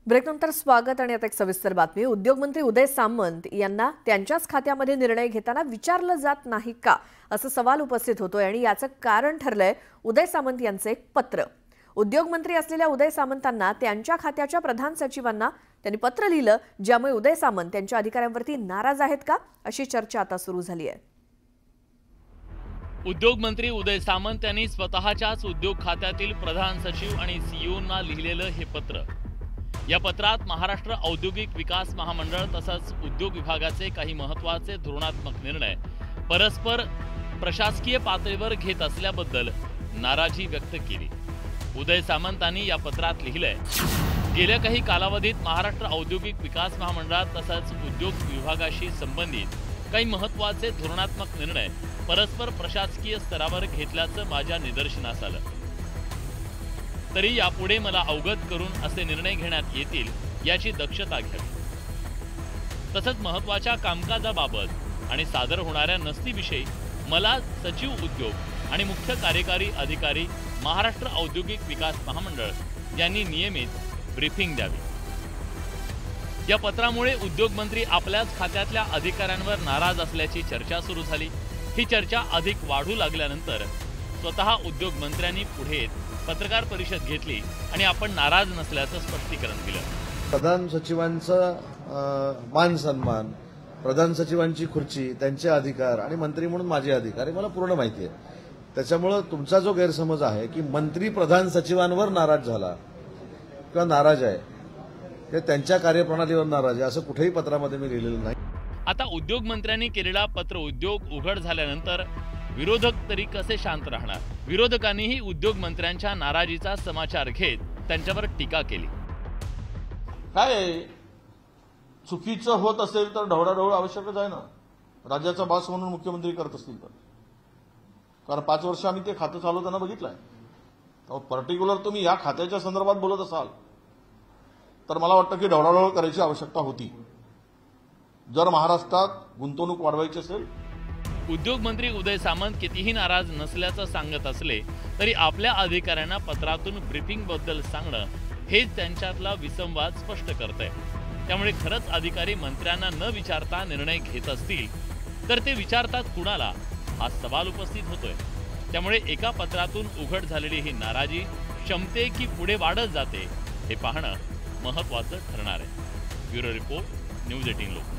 ब्रेकनंतर स्वागत आणि आता एक सविस्तर बातमी। उद्योगमंत्री उदय सामंत यांना त्यांच्याच खात्यामध्ये निर्णय घेताना विचारलं जात नाही का असं सवाल उपस्थित होतोय आणि याचं कारण ठरलंय उदय सामंत यांचे एक पत्र। उद्योगमंत्री असलेल्या उदय सामंतांना त्यांच्या खात्याच्या प्रधान सचिवांना त्यांनी पत्र लिहिलं, ज्यामुळे उदय सामंत त्यांच्या अधिकाऱ्यांवरती नाराज आहेत का अशी चर्चा आता सुरू झाली आहे। उद्योगमंत्री उदय सामंत यांनी स्वतःच्याच उद्योग खात्यातील प्रधान सचिव आणि सीईओंना लिहिलेलं हे पत्र। या पत्रात महाराष्ट्र औद्योगिक विकास महामंडळ तसंच उद्योग विभागाचे काही महत्त्वाचे धोरणात्मक निर्णय परस्पर प्रशासकीय पातळीवर घेत असल्याबद्दल नाराजी व्यक्त केली। उदय सामंतांनी या पत्रात लिहिलंय, गेल्या काही कालावधीत महाराष्ट्र औद्योगिक विकास महामंडळात तसंच उद्योग विभागाशी संबंधित काही महत्त्वाचे धोरणात्मक निर्णय परस्पर प्रशासकीय स्तरावर घेतल्याचं माझ्या निदर्शनास आलं। तरी यापुढे मला अवगत करून असे निर्णय घेण्यात येतील याची दक्षता घ्यावी। तसंच महत्त्वाच्या कामकाजाबाबत आणि सादर होणाऱ्या नस्तीविषयी मला सचिव उद्योग आणि मुख्य कार्यकारी अधिकारी महाराष्ट्र औद्योगिक विकास महामंडळ यांनी नियमित ब्रीफिंग द्यावी। या पत्रामुळे उद्योगमंत्री आपल्याच खात्यातल्या अधिकाऱ्यांवर नाराज असल्याची चर्चा सुरू झाली। ही चर्चा अधिक वाढू लागल्यानंतर स्वतः उद्योगमंत्र्यांनी पुढे पत्रकार परिषद घेतली आणि आपण नाराज नसल्याचं स्पष्टीकरण दिलं। प्रधान सचिवांचं मान सन्मान, प्रधान सचिवांची खुर्ची, त्यांचे अधिकार आणि मंत्री म्हणून माझे अधिकार हे मला पूर्ण माहिती आहे। त्याच्यामुळे तुमचा जो गैरसमज आहे की मंत्री प्रधान सचिवांवर नाराज झाला किंवा नाराज आहे ते त्यांच्या कार्यप्रणालीवर नाराज आहे असं कुठेही पत्रामध्ये मी लिहिलेलं नाही। आता उद्योगमंत्र्यांनी केलेला पत्र उद्योग उघड झाल्यानंतर विरोधक तरी कसे शांत राहणार? विरोधकांनीही उद्योगमंत्र्यांच्या नाराजीचा समाचार घेत त्यांच्यावर टीका केली। काय चुकीचं होत असेल तर ढवळाढवळ आवश्यकच आहे ना। राज्याचा बॉस म्हणून मुख्यमंत्री करत असतील तर, कारण 5 वर्ष आम्ही ते खातं चालवताना बघितलंय। पर्टिक्युलर तुम्ही या खात्याच्या संदर्भात बोलत असाल तर मला वाटतं की ढवळाढवळ करायची आवश्यकता होती जर महाराष्ट्रात गुंतवणूक वाढवायची असेल। उद्योगमंत्री उदय सामंत कितीही नाराज नसल्याचं सांगत असले तरी आपल्या अधिकाऱ्यांना पत्रातून ब्रीफिंगबद्दल सांगणं हेच त्यांच्यातला विसंवाद स्पष्ट करतंय। त्यामुळे खरंच अधिकारी मंत्र्यांना न विचारता निर्णय घेत असतील तर ते विचारतात कुणाला हा सवाल उपस्थित होतोय। त्यामुळे एका पत्रातून उघड झालेली ही नाराजी क्षमते की पुढे वाढत जाते हे पाहणं महत्त्वाचं ठरणार आहे। ब्युरो रिपोर्ट, न्यूज 18 लोक।